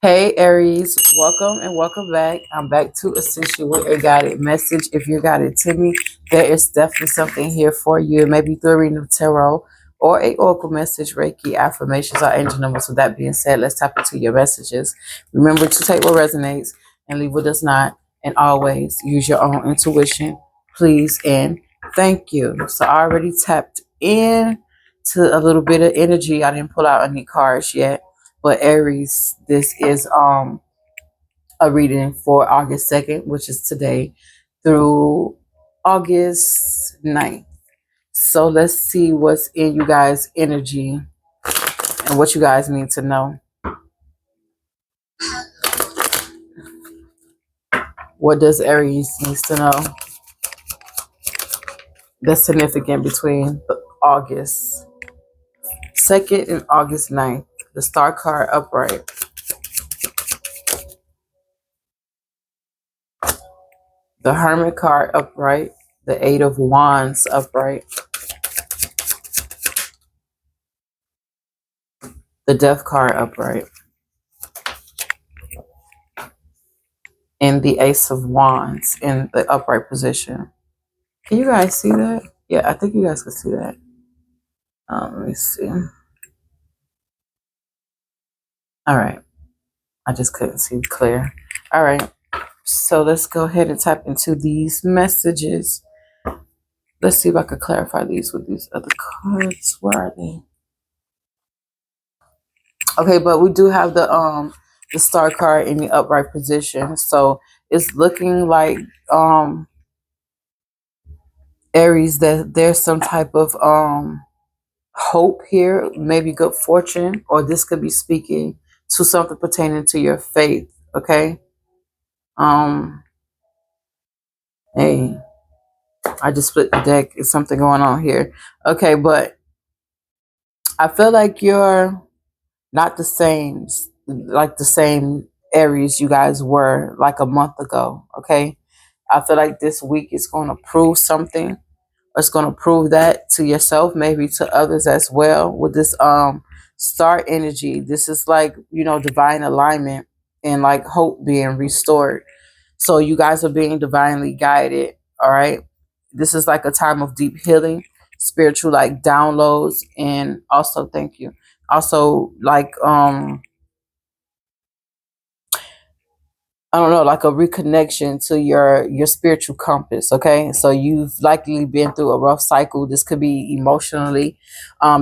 Hey Aries, welcome and welcome back. I'm back to assist you with a guided message. If you're guided to me, there is definitely something here for you. Maybe through a reading of tarot or a oracle message, Reiki, affirmations, or angel numbers. With that being said, let's tap into your messages. Remember to take what resonates and leave what does not. And always use your own intuition, please and thank you. So I already tapped in to a little bit of energy. I didn't pull out any cards yet. But Aries, this is a reading for August 2nd, which is today, through August 9th. So let's see what's in you guys' energy and what you guys need to know. What does Aries needs to know that's significant between August 2nd and August 9th? The Star card upright. The Hermit card upright. The Eight of Wands upright. The Death card upright. And the Ace of Wands in the upright position. Can you guys see that? Yeah, I think you guys can see that. Let me see. All right. I just couldn't see clear. All right. So let's go ahead and tap into these messages. Let's see if I could clarify these with these other cards. Where are they? Okay, but we do have the Star card in the upright position. So it's looking like Aries that there's some type of hope here, maybe good fortune, or this could be speaking to something pertaining to your faith. Okay. Hey, I just split the deck. It's something going on here. Okay, but I feel like you're not the same, like the same Aries you guys were like a month ago. Okay. I feel like this week is going to prove something. It's going to prove that to yourself, maybe to others as well. With this star energy, this is like, divine alignment and like hope being restored. So you guys are being divinely guided. All right, this is like a time of deep healing, spiritual like downloads, and also thank you, also like I don't know, like a reconnection to your spiritual compass. Okay, so you've likely been through a rough cycle. This could be emotionally,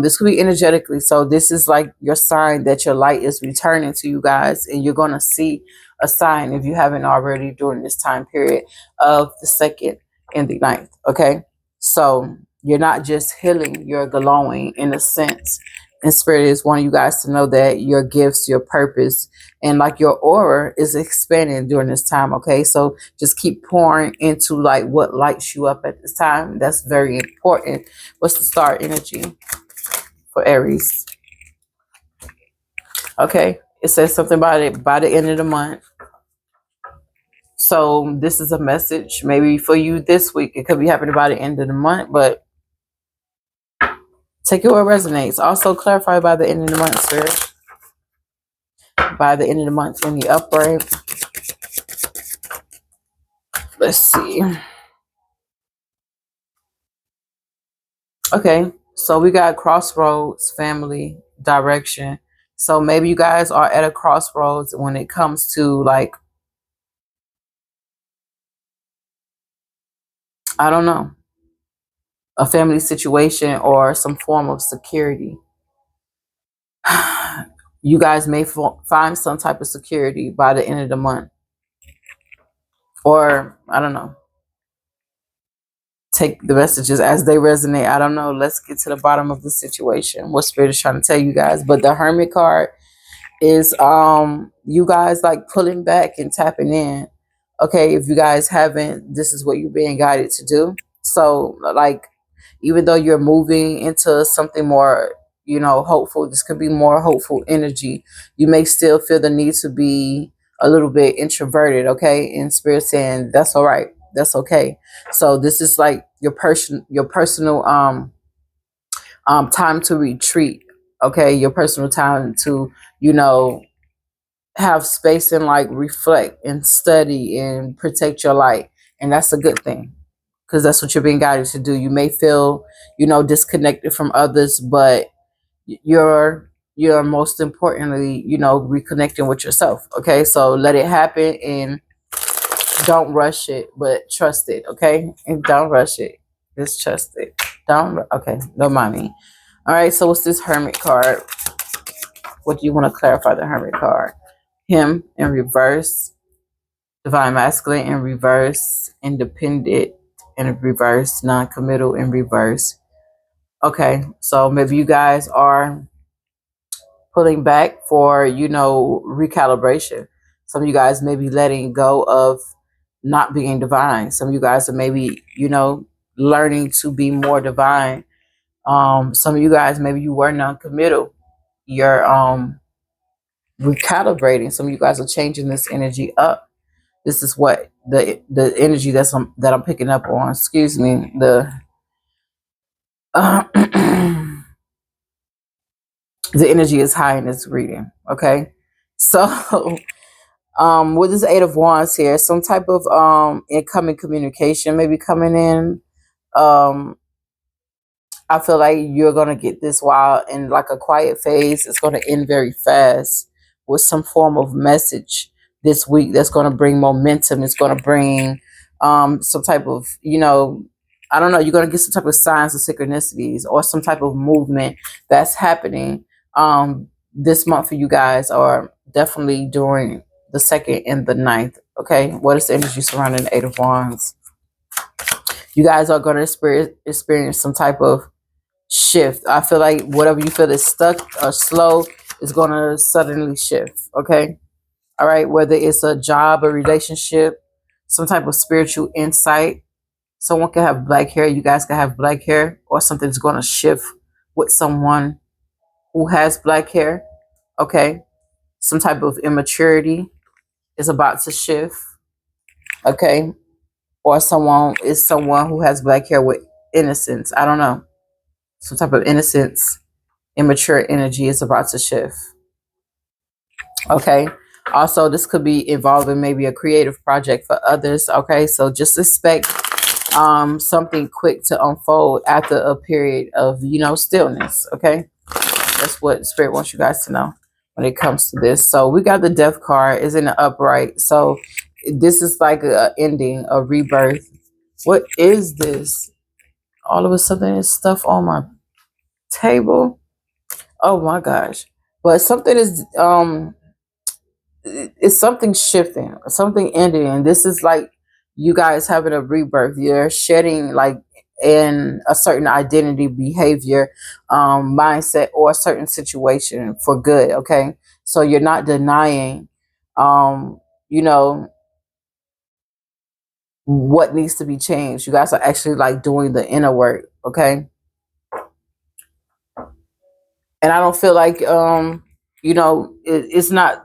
this could be energetically. So this is like your sign that your light is returning to you guys, and you're gonna see a sign if you haven't already during this time period of the 2nd and the 9th. Okay, so you're not just healing, you're glowing in a sense. And Spirit is wanting you guys to know that your gifts, your purpose, and like your aura is expanding during this time. Okay, so just keep pouring into like what lights you up at this time. That's very important. What's the star energy for Aries? Okay, it says something about it by the end of the month. So this is a message maybe for you this week. It could be happening by the end of the month, but take it where it resonates. Also clarify by the end of the month, Spirit. By the end of the month in the upright. Let's see. Okay, so we got crossroads, family, direction. So maybe you guys are at a crossroads when it comes to like, I don't know, a family situation or some form of security. You guys may find some type of security by the end of the month. Or, I don't know, take the messages as they resonate. I don't know. Let's get to the bottom of the situation. What Spirit is trying to tell you guys. But the Hermit card is you guys like pulling back and tapping in. Okay, if you guys haven't, this is what you're being guided to do. So like, even though you're moving into something more, hopeful, this could be more hopeful energy, you may still feel the need to be a little bit introverted. Okay, and Spirit saying that's all right, that's okay. So this is like your personal time to retreat. Okay, your personal time to, you know have space and like reflect and study and protect your light. And that's a good thing, because that's what you're being guided to do. You may feel, disconnected from others, but you're most importantly, reconnecting with yourself. Okay, so let it happen and don't rush it, but trust it. Okay, and don't rush it, just trust it. Okay, don't mind me. All right, so what's this Hermit card? What do you want to clarify the Hermit card? Him in reverse, Divine Masculine in reverse, Independent in reverse, non-committal in reverse. Okay, so maybe you guys are pulling back for, recalibration. Some of you guys may be letting go of not being divine. Some of you guys are maybe, learning to be more divine. Some of you guys, maybe you were non-committal. You're recalibrating. Some of you guys are changing this energy up. This is what the energy that I'm picking up on. Excuse me. The the energy is high in this reading. Okay, so with this Eight of Wands here, some type of incoming communication maybe coming in. Um, I feel like you're going to get this while in like a quiet phase. It's going to end very fast with some form of message this week that's going to bring momentum. It's going to bring some type of, I don't know, you're going to get some type of signs of synchronicities or some type of movement that's happening this month for you guys, or definitely during the 2nd and the 9th. Okay, what is the energy surrounding the Eight of Wands? You guys are going to experience some type of shift. I feel like whatever you feel is stuck or slow is going to suddenly shift. Okay, all right, whether it's a job, a relationship, some type of spiritual insight. Someone can have black hair, you guys can have black hair, or something's going to shift with someone who has black hair. Okay, some type of immaturity is about to shift. Okay, or someone who has black hair with innocence. I don't know, some type of innocence, immature energy is about to shift. Okay, also this could be involving maybe a creative project for others. Okay, so just expect something quick to unfold after a period of, stillness. Okay, that's what Spirit wants you guys to know when it comes to this. So we got the Death card is in the upright, so this is like a ending, a rebirth. What is this? All of a sudden there's stuff on my table. Oh my gosh. But something is it's something shifting, something ending, and this is like you guys having a rebirth. You're shedding like in a certain identity, behavior, mindset, or a certain situation for good. Okay, so you're not denying you know what needs to be changed. You guys are actually like doing the inner work. Okay, and I don't feel like it's not.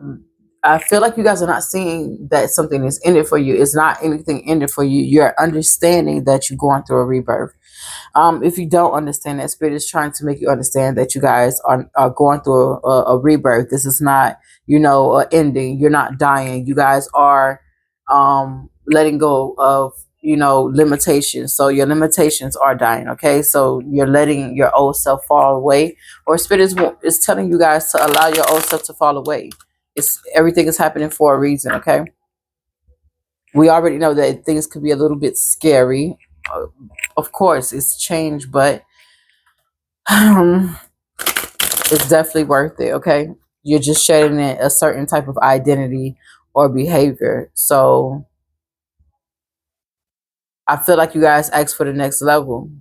I feel like you guys are not seeing that something is in it for you. It's not anything in it for you. You're understanding that you're going through a rebirth. If you don't understand that, Spirit is trying to make you understand that you guys are going through a rebirth. This is not, an ending. You're not dying. You guys are letting go of, limitations. So your limitations are dying. Okay, so you're letting your old self fall away, or Spirit is telling you guys to allow your old self to fall away. It's everything is happening for a reason. Okay, we already know that things could be a little bit scary. Of course, it's change, but it's definitely worth it. Okay, you're just shedding a certain type of identity or behavior. So I feel like you guys asked for the next level,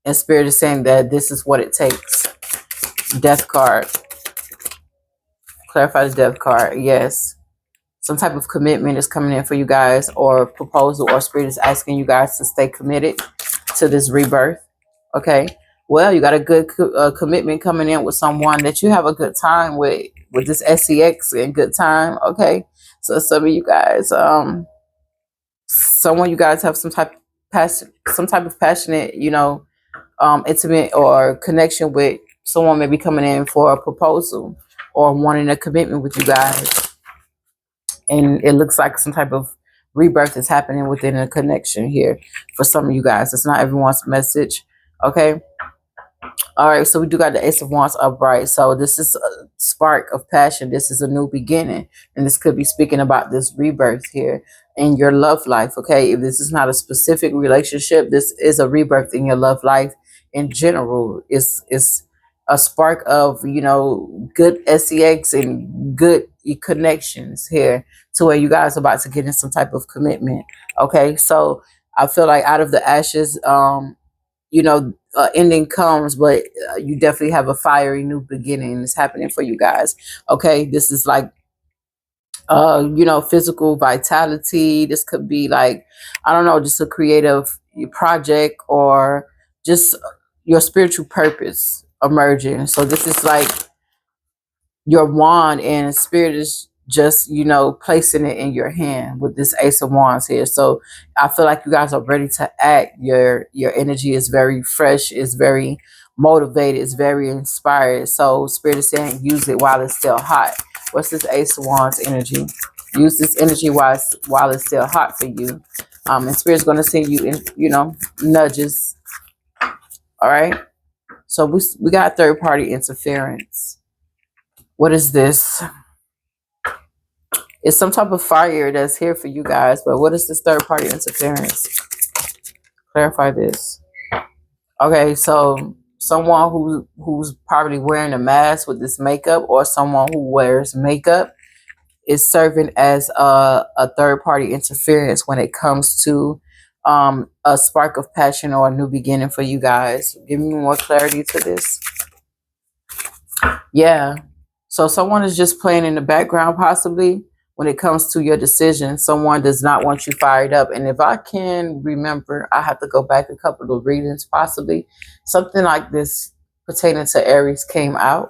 and Spirit is saying that this is what it takes. Death card. Clarify the Death card. Yes. Some type of commitment is coming in for you guys, or proposal, or Spirit is asking you guys to stay committed to this rebirth. Okay, well, you got a good commitment coming in with someone that you have a good time with this sex and good time. Okay, so some of you guys someone you guys have some type of passionate, intimate or connection with. Someone may be coming in for a proposal or wanting a commitment with you guys. And it looks like some type of rebirth is happening within a connection here for some of you guys. It's not everyone's message. Okay. All right, so we do got the Ace of Wands upright. So this is a spark of passion. This is a new beginning. And this could be speaking about this rebirth here in your love life, okay? If this is not a specific relationship, this is a rebirth in your love life in general. It's a spark of, good sex and good connections here to where you guys are about to get in some type of commitment, okay? So I feel like out of the ashes, ending comes, but you definitely have a fiery new beginning is happening for you guys. Okay, this is like physical vitality. This could be like, I don't know, just a creative project or just your spiritual purpose emerging. So this is like your wand, and spirit is just placing it in your hand with this Ace of Wands here. So I feel like you guys are ready to act. Your energy is very fresh, is very motivated, is very inspired. So spirit is saying use it while it's still hot. What's this Ace of Wands energy? Use this energy while it's still hot for you. And spirit's going to send you in nudges. All right, so we got third party interference. What is this? It's some type of fire that's here for you guys, but what is this third party interference? Clarify this. Okay, so someone who's probably wearing a mask with this makeup, or someone who wears makeup is serving as a third party interference when it comes to a spark of passion or a new beginning for you guys. Give me more clarity to this. Yeah. So someone is just playing in the background, possibly, when it comes to your decision. Someone does not want you fired up. And if I can remember, I have to go back a couple of readings, possibly. Something like this pertaining to Aries came out.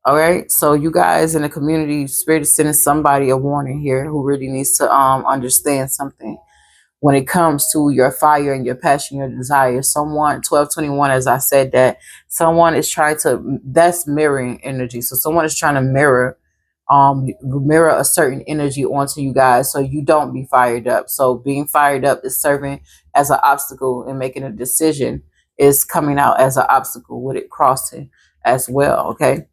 All right. So you guys in the community, spirit is sending somebody a warning here who really needs to understand something when it comes to your fire and your passion, your desire. Someone, 1221, as I said, that someone is trying to, that's mirroring energy. So someone is trying to mirror a certain energy onto you guys so you don't be fired up. So being fired up is serving as an obstacle, and making a decision is coming out as an obstacle with it crossing as well. Okay.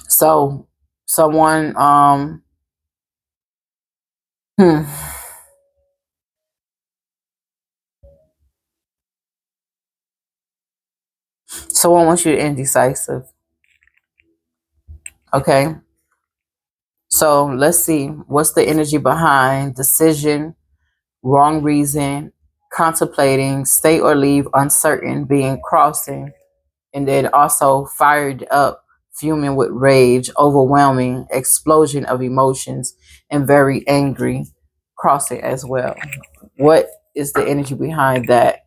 So someone, hmm. Someone wants you to indecisive. Okay. So let's see. What's the energy behind decision, wrong reason, contemplating, stay or leave, uncertain, being crossing, and then also fired up, fuming with rage, overwhelming, explosion of emotions, and very angry, crossing as well. What is the energy behind that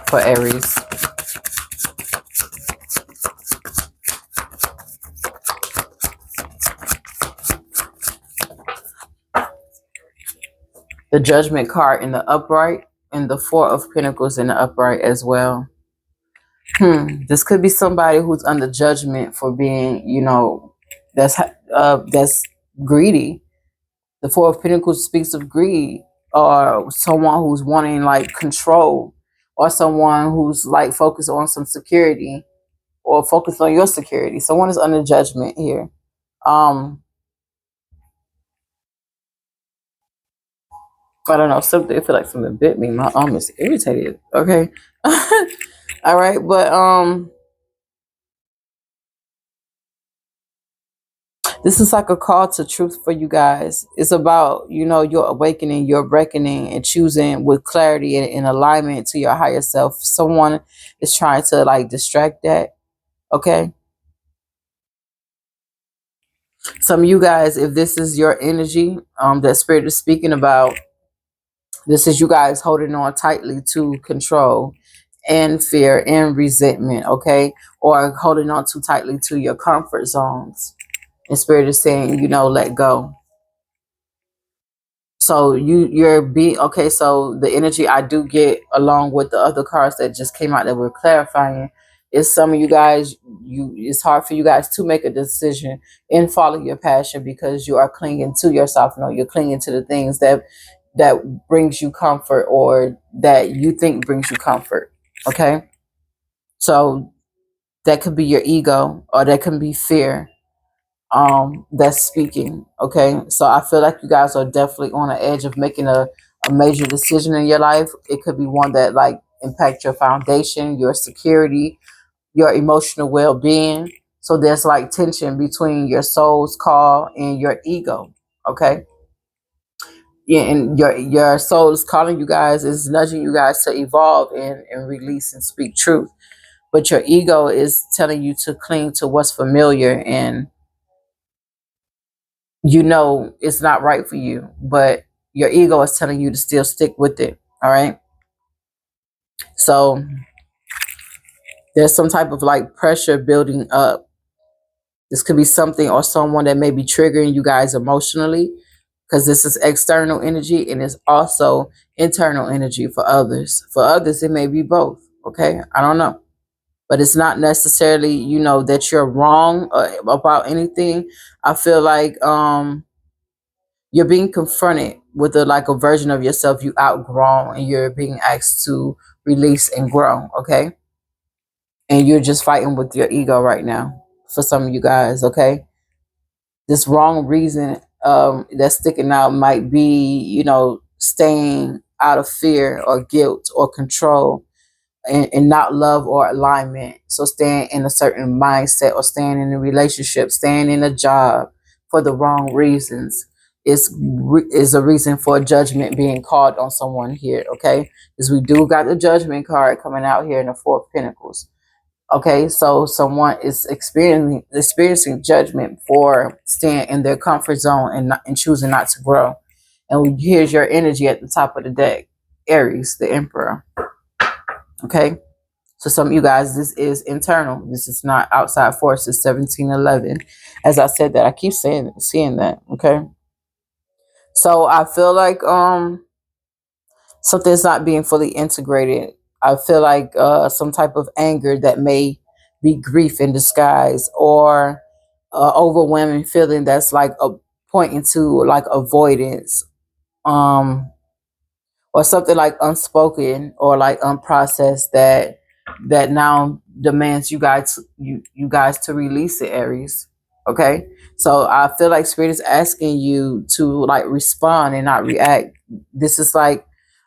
for Aries? The Judgment card in the upright, and the Four of Pentacles in the upright as well. This could be somebody who's under judgment for being, that's greedy. The Four of Pentacles speaks of greed, or someone who's wanting like control, or someone who's like focused on some security, or focused on your security. Someone is under judgment here. I don't know, something, I feel like something bit me. My arm is irritated. Okay. All right, but this is like a call to truth for you guys. It's about, your awakening, your reckoning, and choosing with clarity and in alignment to your higher self. Someone is trying to like distract that. Okay. Some of you guys, if this is your energy, that spirit is speaking about, this is you guys holding on tightly to control and fear and resentment, okay? Or holding on too tightly to your comfort zones. And spirit is saying, let go. So you're being, okay, so the energy I do get along with the other cards that just came out that we're clarifying It's some of you guys, it's hard for you guys to make a decision and follow your passion because you are clinging to yourself. No, you're clinging to the things that brings you comfort or that you think brings you comfort. Okay. So that could be your ego or that can be fear that's speaking. Okay. So I feel like you guys are definitely on the edge of making a major decision in your life. It could be one that like impact your foundation, your security, your emotional well-being. So there's like tension between your soul's call and your ego. Okay. Yeah, and your soul is calling you guys, is nudging you guys to evolve and release and speak truth. But your ego is telling you to cling to what's familiar, and you know it's not right for you, but your ego is telling you to still stick with it. All right. So there's some type of like pressure building up. This could be something or someone that may be triggering you guys emotionally, because this is external energy and it's also internal energy for others. For others, it may be both. Okay. I don't know. But it's not necessarily, you know, that you're wrong about anything. I feel like you're being confronted with a version of yourself you outgrown, and you're being asked to release and grow. Okay. And you're just fighting with your ego right now for some of you guys. Okay. This wrong reason that's sticking out might be, you know, staying out of fear or guilt or control, and not love or alignment. So staying in a certain mindset or staying in a relationship, staying in a job for the wrong reasons is a reason for judgment being called on someone here. Okay. Because we do got the judgment card coming out here in the Four of Pentacles. Okay, so someone is experiencing judgment for staying in their comfort zone and choosing not to grow. And here's your energy at the top of the deck, Aries, the Emperor. Okay, so some of you guys, this is internal. This is not outside forces. 1711. As I said that, I keep seeing that. Okay, so I feel like something's not being fully integrated. I feel like some type of anger that may be grief in disguise, or overwhelming feeling that's like pointing to like avoidance, um, or something like unspoken or like unprocessed that now demands you guys to release it, Aries. Okay, so I feel like Spirit is asking you to like respond and not react. This is like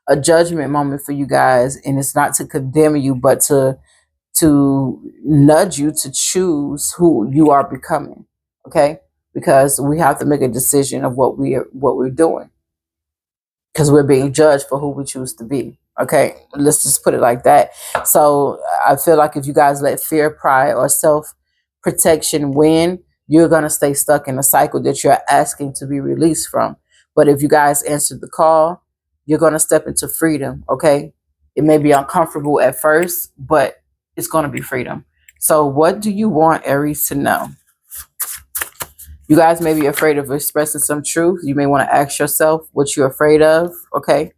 a judgment moment for you guys, and it's not to condemn you, but to nudge you to choose who you are becoming. Okay, because we have to make a decision of what we're doing, because we're being judged for who we choose to be. Okay, let's just put it like that. So I feel like if you guys let fear, pride, or self protection win, you're going to stay stuck in a cycle that you're asking to be released from. But if you guys answer the call, you're going to step into freedom. Okay, it may be uncomfortable at first, but it's going to be freedom. So what do you want Aries to know? You guys may be afraid of expressing some truth. You may want to ask yourself what you're afraid of. Okay.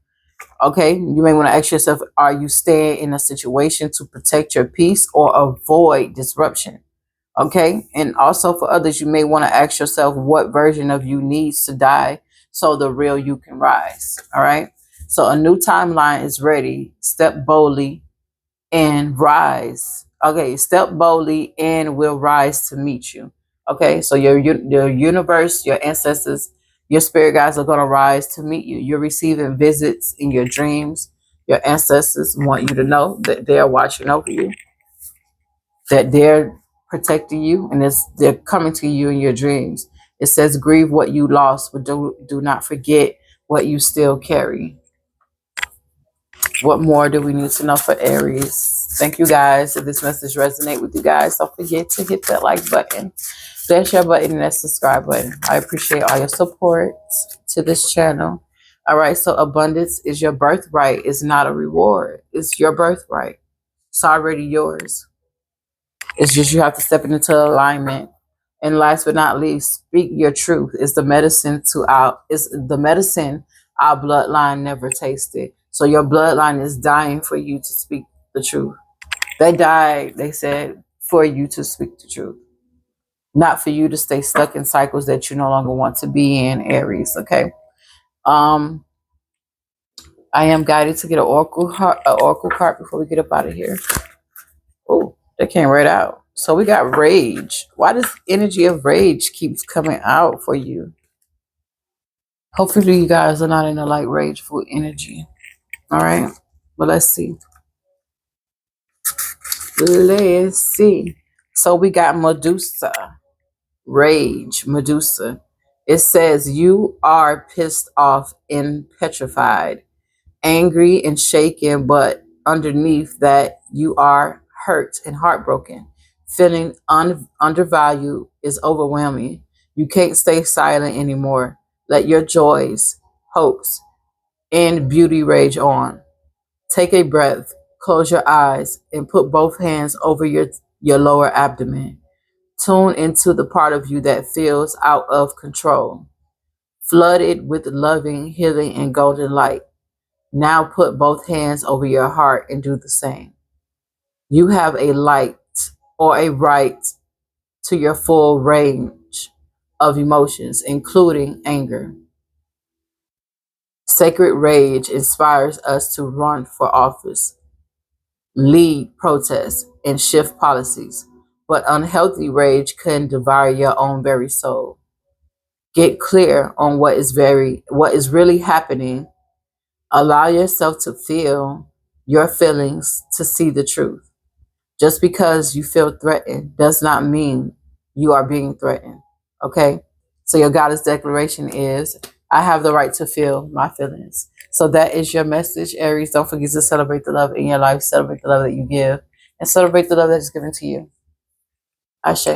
Okay. You may want to ask yourself, are you staying in a situation to protect your peace or avoid disruption? Okay. And also for others, you may want to ask yourself what version of you needs to die so the real you can rise. All right. So a new timeline is ready. Step boldly and rise. Okay, step boldly and will rise to meet you. Okay, so your universe, your ancestors, your spirit guides are going to rise to meet you. You're receiving visits in your dreams. Your ancestors want you to know that they're watching over you, that they're protecting you, and they're coming to you in your dreams. It says, grieve what you lost, but do not forget what you still carry. What more do we need to know for Aries? Thank you guys. If this message resonate with you guys, don't forget to hit that like button, that share button, and that subscribe button. I appreciate all your support to this channel. All right, so abundance is your birthright. It's not a reward. It's your birthright. It's already yours. It's just you have to step into alignment. And last but not least, speak your truth. It's the medicine our bloodline never tasted. So your bloodline is dying for you to speak the truth. They died, they said, for you to speak the truth, not for you to stay stuck in cycles that you no longer want to be in, Aries. Okay. Um, I am guided to get an oracle card before we get up out of here. Oh, that came right out. So we got rage. Why does energy of rage keeps coming out for you? Hopefully you guys are not in a like rageful energy. All right. But let's see. Let's see. So we got Medusa. Rage, Medusa. It says you are pissed off and petrified, angry and shaken, but underneath that, you are hurt and heartbroken. Feeling undervalued is overwhelming. You can't stay silent anymore. Let your joys, hopes, and beauty rage on. Take a breath, close your eyes, and put both hands over your lower abdomen. Tune into the part of you that feels out of control. Flood it with loving, healing, and golden light. Now put both hands over your heart and do the same. You have a light or a right to your full range of emotions, including anger. Sacred rage inspires us to run for office, lead protests, and shift policies. But unhealthy rage can devour your own very soul. Get clear on what is really happening. Allow yourself to feel your feelings to see the truth. Just because you feel threatened does not mean you are being threatened. Okay? So your goddess declaration is, I have the right to feel my feelings. So that is your message, Aries. Don't forget to celebrate the love in your life, celebrate the love that you give, and celebrate the love that is given to you. Ashe.